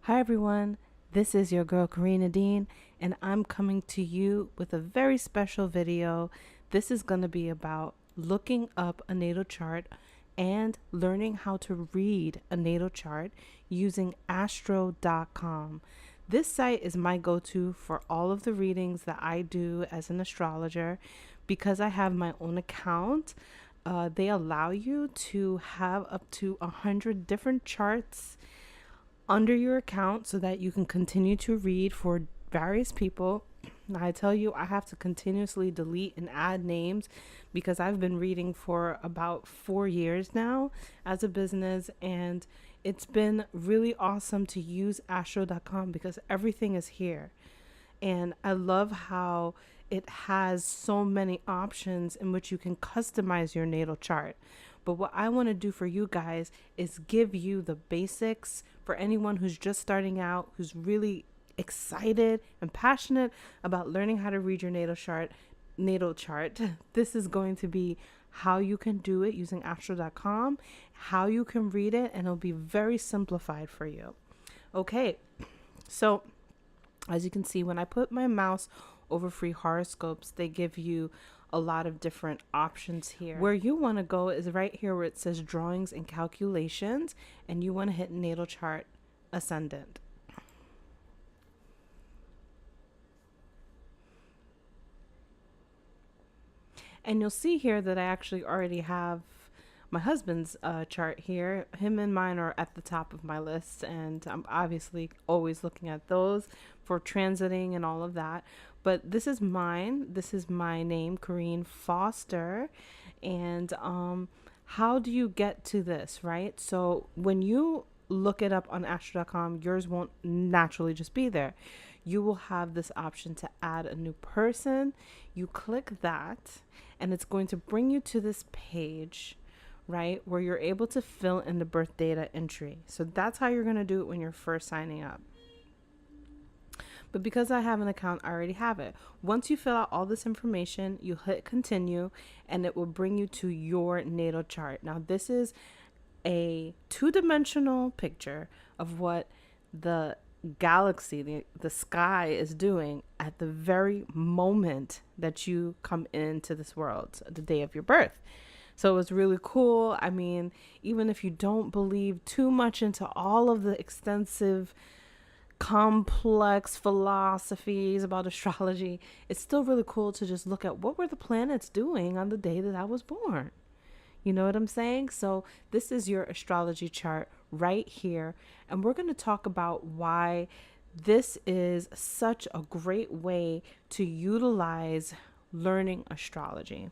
Hi everyone, this is your girl Karina Dean, and I'm coming to you with a very special video. This is going to be about looking up a natal chart and learning how to read a natal chart using astro.com. This site is my go-to for all of the readings that I do as an astrologer. Because I have my own account, they allow you to have up to 100 different charts under your account so that you can continue to read for various people. I tell you, I have to continuously delete and add names because I've been reading for about 4 years now as a business, and it's been really awesome to use astro.com because everything is here. And I love how it has so many options in which you can customize your natal chart. But what I want to do for you guys is give you the basics for anyone who's just starting out, who's really excited and passionate about learning how to read your natal chart. This is going to be how you can do it using astro.com, how you can read it, and it'll be very simplified for you. Okay, so as you can see, when I put my mouse over free horoscopes, they give you a lot of different options here. Where you want to go is right here where it says drawings and calculations, and you want to hit natal chart ascendant. And you'll see here that I actually already have my husband's chart here. Him and mine are at the top of my list, and I'm obviously always looking at those for transiting and all of that. But this is mine. This is my name, Corrine Foster. And how do you get to this, right? So when you look it up on astro.com, yours won't naturally just be there. You will have this option to add a new person. You click that, and it's going to bring you to this page, right, where you're able to fill in the birth data entry. So that's how you're going to do it when you're first signing up. But because I have an account, I already have it. Once you fill out all this information, you hit continue, and it will bring you to your natal chart. Now, this is a two-dimensional picture of what the galaxy, the sky is doing at the very moment that you come into this world, the day of your birth. So it was really cool. I mean, even if you don't believe too much into all of the extensive complex philosophies about astrology, it's still really cool to just look at what were the planets doing on the day that I was born. You know what I'm saying? So this is your astrology chart right here. And we're going to talk about why this is such a great way to utilize learning astrology.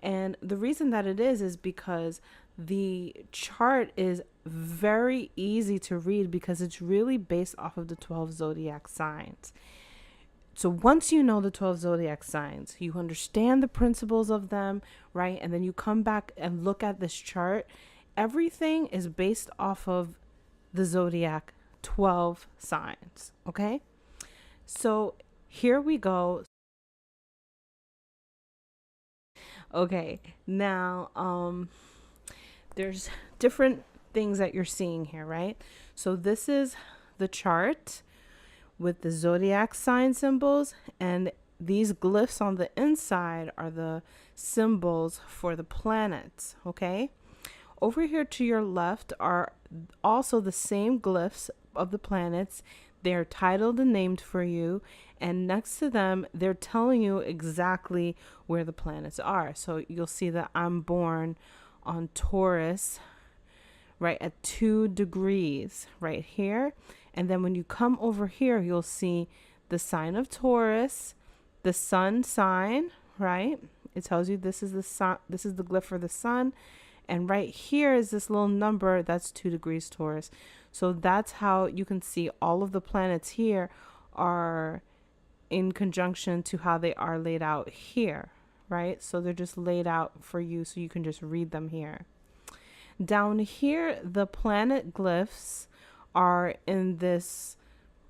And the reason that it is because the chart is very easy to read because it's really based off of the 12 zodiac signs. So once you know the 12 zodiac signs, you understand the principles of them, right? And then you come back and look at this chart. Everything is based off of the zodiac 12 signs, okay? So here we go. Okay, now there's different things that you're seeing here, right? So this is the chart with the zodiac sign symbols, and these glyphs on the inside are the symbols for the planets, okay? Over here to your left are also the same glyphs of the planets. They're titled and named for you, and next to them, they're telling you exactly where the planets are. So you'll see that I'm born on Taurus, right at 2 degrees right here. And then when you come over here, you'll see the sign of Taurus, the sun sign, right? It tells you this is the sun, this is the glyph for the sun. And right here is this little number that's 2 degrees Taurus. So that's how you can see all of the planets here are in conjunction to how they are laid out here, right? So they're just laid out for you so you can just read them here. Down here, the planet glyphs are in this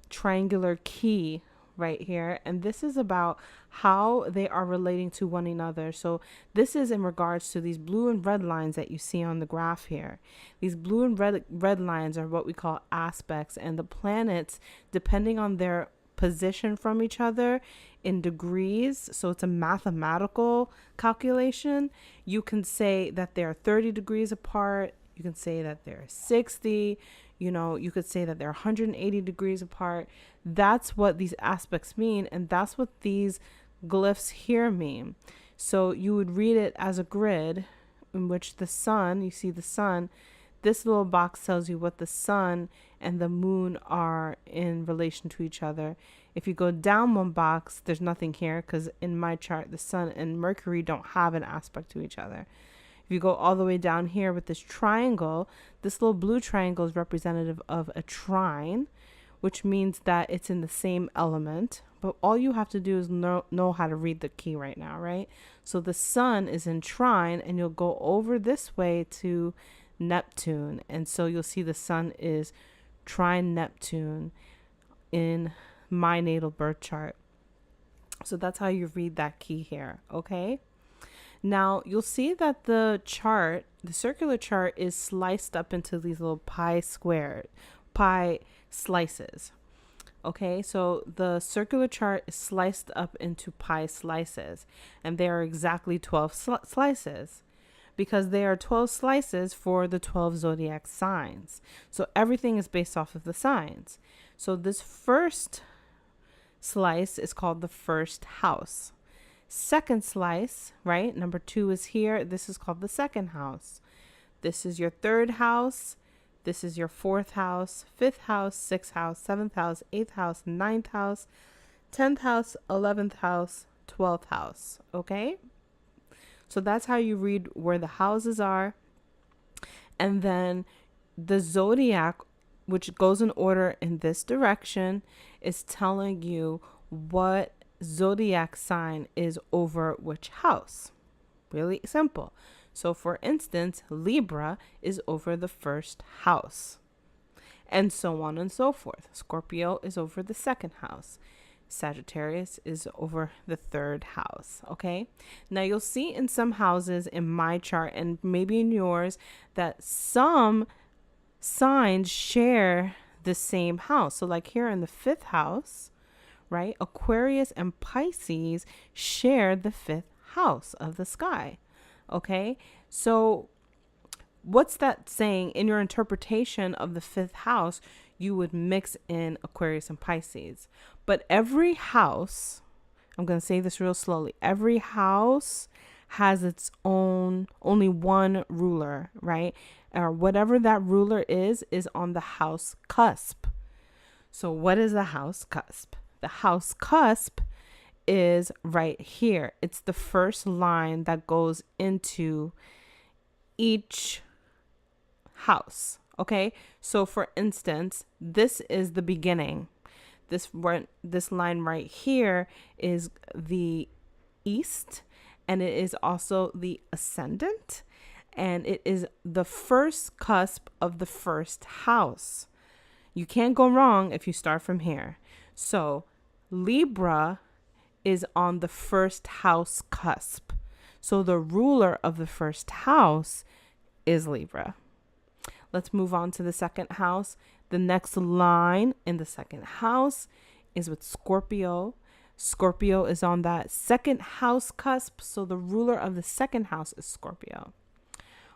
triangular key, right here, and this is about how they are relating to one another. So this is in regards to these blue and red lines that you see on the graph here. These blue and red lines are what we call aspects, and the planets, depending on their position from each other in degrees, so it's a mathematical calculation. You can say that they're 30 degrees apart, you can say that they're 60, you could say that they're 180 degrees apart. That's what these aspects mean, and that's what these glyphs here mean. So you would read it as a grid in which the sun, you see the sun, this little box tells you what the sun and the moon are in relation to each other. If you go down one box, there's nothing here because in my chart, the sun and Mercury don't have an aspect to each other. If you go all the way down here with this triangle, this little blue triangle is representative of a trine, which means that it's in the same element. But all you have to do is know how to read the key right now, right? So the sun is in trine, and you'll go over this way to Neptune. And so you'll see the sun is trine Neptune in my natal birth chart. So that's how you read that key here, okay? Now, you'll see that the chart, the circular chart, is sliced up into these little pie slices. Okay, so the circular chart is sliced up into pie slices, and there are exactly 12 slices because there are 12 slices for the 12 zodiac signs. So everything is based off of the signs. So this first slice is called the first house. Second slice, right? Number 2 is here. This is called the second house. This is your third house. This is your fourth house, fifth house, sixth house, seventh house, eighth house, ninth house, 10th house, 11th house, 12th house. Okay? So that's how you read where the houses are. And then the zodiac, which goes in order in this direction, is telling you what zodiac sign is over which house. Really simple. So for instance, Libra is over the first house, and so on and so forth. Scorpio is over the second house. Sagittarius is over the third house. Okay. Now you'll see in some houses in my chart, and maybe in yours, that some signs share the same house. So like here in the fifth house, right? Aquarius and Pisces share the fifth house of the sky. Okay. So what's that saying? In your interpretation of the fifth house, you would mix in Aquarius and Pisces. But every house, I'm going to say this real slowly, every house has its own, only one ruler, right? Or whatever that ruler is on the house cusp. So what is the house cusp? The house cusp is right here. It's the first line that goes into each house. Okay. So for instance, this is the beginning. This line right here is the east, and it is also the ascendant, and it is the first cusp of the first house. You can't go wrong if you start from here. So Libra is on the first house cusp. So the ruler of the first house is Libra. Let's move on to the second house. The next line in the second house is with Scorpio. Scorpio is on that second house cusp. So the ruler of the second house is Scorpio.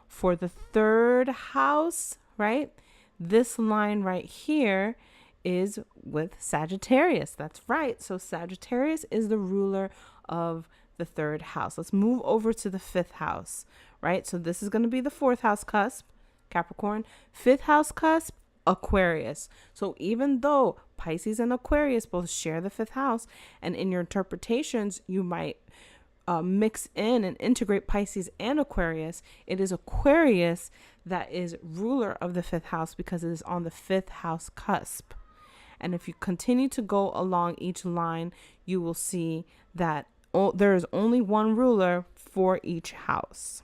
For the third house, right? This line right here is with Sagittarius. That's right. So Sagittarius is the ruler of the third house. Let's move over to the fifth house, right? So this is going to be the fourth house cusp, Capricorn. Fifth house cusp, Aquarius. So even though Pisces and Aquarius both share the fifth house, and in your interpretations, you might mix in and integrate Pisces and Aquarius, it is Aquarius that is ruler of the fifth house because it is on the fifth house cusp. And if you continue to go along each line, you will see that there is only one ruler for each house.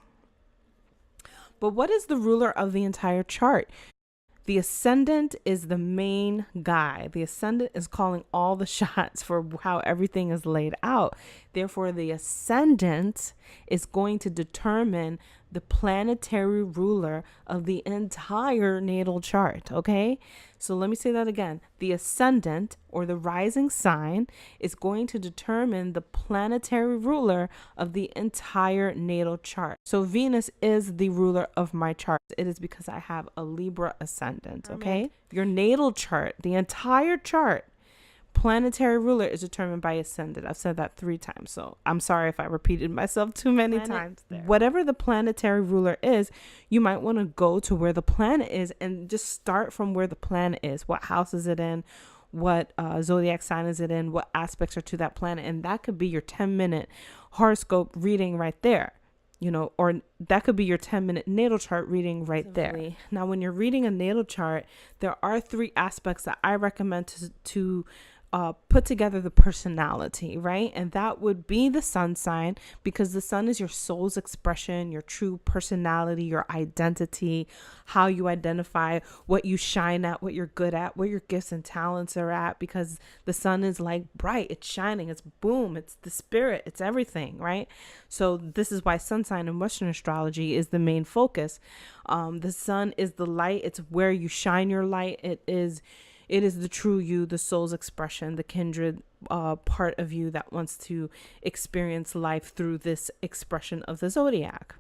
But what is the ruler of the entire chart? The ascendant is the main guy. The ascendant is calling all the shots for how everything is laid out. Therefore, the ascendant is going to determine the planetary ruler of the entire natal chart. Okay, so let me say that again. The ascendant, or the rising sign, is going to determine the planetary ruler of the entire natal chart. So Venus is the ruler of my chart. It is because I have a Libra ascendant. Okay, your natal chart, the entire chart, planetary ruler is determined by ascendant. I've said that 3 times, so I'm sorry if I repeated myself too many times there. Whatever the planetary ruler is, you might want to go to where the planet is and just start from where the planet is. What house is it in? What zodiac sign is it in? What aspects are to that planet? And that could be your 10-minute horoscope reading right there. Or that could be your 10-minute natal chart reading right there. Now, when you're reading a natal chart, there are 3 aspects that I recommend to put together the personality, right? And that would be the sun sign, because the sun is your soul's expression, your true personality, your identity, how you identify, what you shine at, what you're good at, where your gifts and talents are at, because the sun is like bright, it's shining, it's boom, it's the spirit, it's everything, right? So this is why sun sign in Western astrology is the main focus. The sun is the light. It's where you shine your light. It is the true you, the soul's expression, the kindred part of you that wants to experience life through this expression of the zodiac.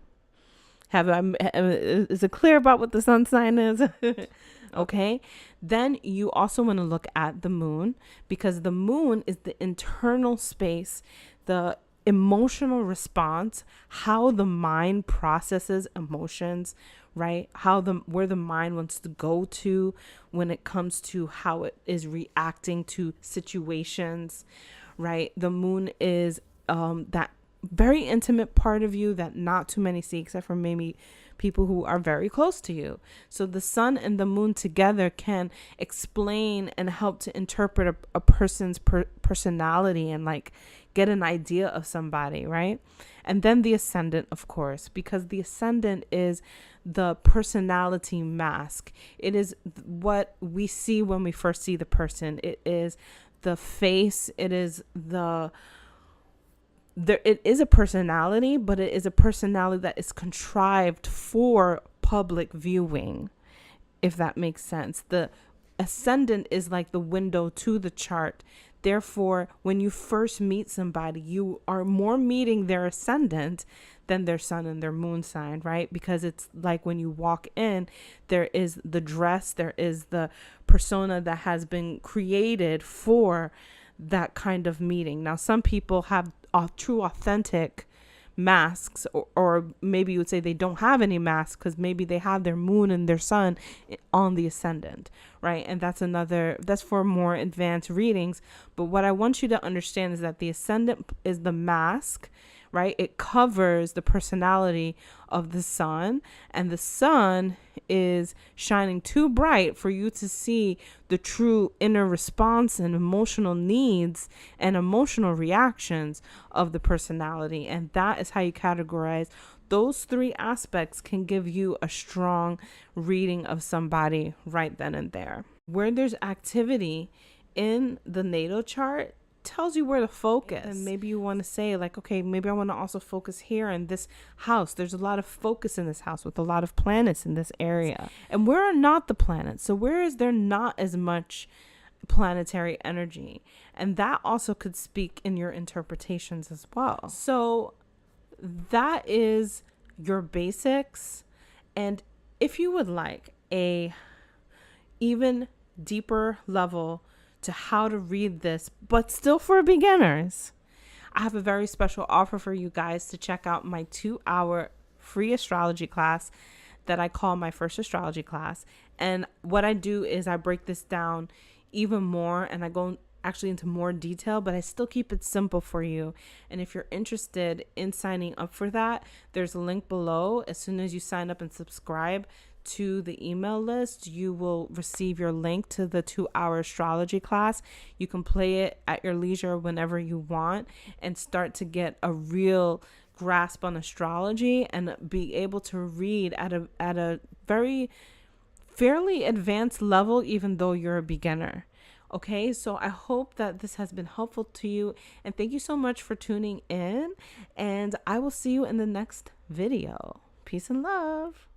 Is it clear about what the sun sign is? Okay. Then you also want to look at the moon, because the moon is the internal space, the emotional response, how the mind processes emotions, right? Where the mind wants to go to when it comes to how it is reacting to situations, right? The moon is that very intimate part of you that not too many see, except for maybe people who are very close to you. So the sun and the moon together can explain and help to interpret a person's personality and get an idea of somebody, right? And then the ascendant, of course, because the ascendant is the personality mask. It is what we see when we first see the person. It is the face. It is it is a personality, but it is a personality that is contrived for public viewing, if that makes sense. The ascendant is like the window to the chart. Therefore, when you first meet somebody, you are more meeting their ascendant than their sun and their moon sign, right? Because it's like when you walk in, there is the dress, there is the persona that has been created for that kind of meeting. Now, some people have true authentic masks, or maybe you would say they don't have any masks because maybe they have their moon and their sun on the ascendant, right? And that's for more advanced readings. But what I want you to understand is that the ascendant is the mask, right? It covers the personality of the sun, and the sun is shining too bright for you to see the true inner response and emotional needs and emotional reactions of the personality. And that is how you categorize. Those 3 aspects can give you a strong reading of somebody right then and there. Where there's activity in the natal chart tells you where to focus. And maybe you want to say okay, maybe I want to also focus here in this house. There's a lot of focus in this house with a lot of planets in this area. And where are not the planets? So where is there not as much planetary energy? And that also could speak in your interpretations as well. So that is your basics. And if you would like a even deeper level to how to read this, but still for beginners, I have a very special offer for you guys to check out my 2-hour free astrology class that I call my first astrology class. And what I do is I break this down even more, and I go actually into more detail, but I still keep it simple for you. And if you're interested in signing up for that, there's a link below. As soon as you sign up and subscribe to the email list, you will receive your link to the 2-hour astrology class. You can play it at your leisure whenever you want and start to get a real grasp on astrology and be able to read at a very fairly advanced level, even though you're a beginner. Okay, so I hope that this has been helpful to you, and thank you so much for tuning in, and I will see you in the next video. Peace and love.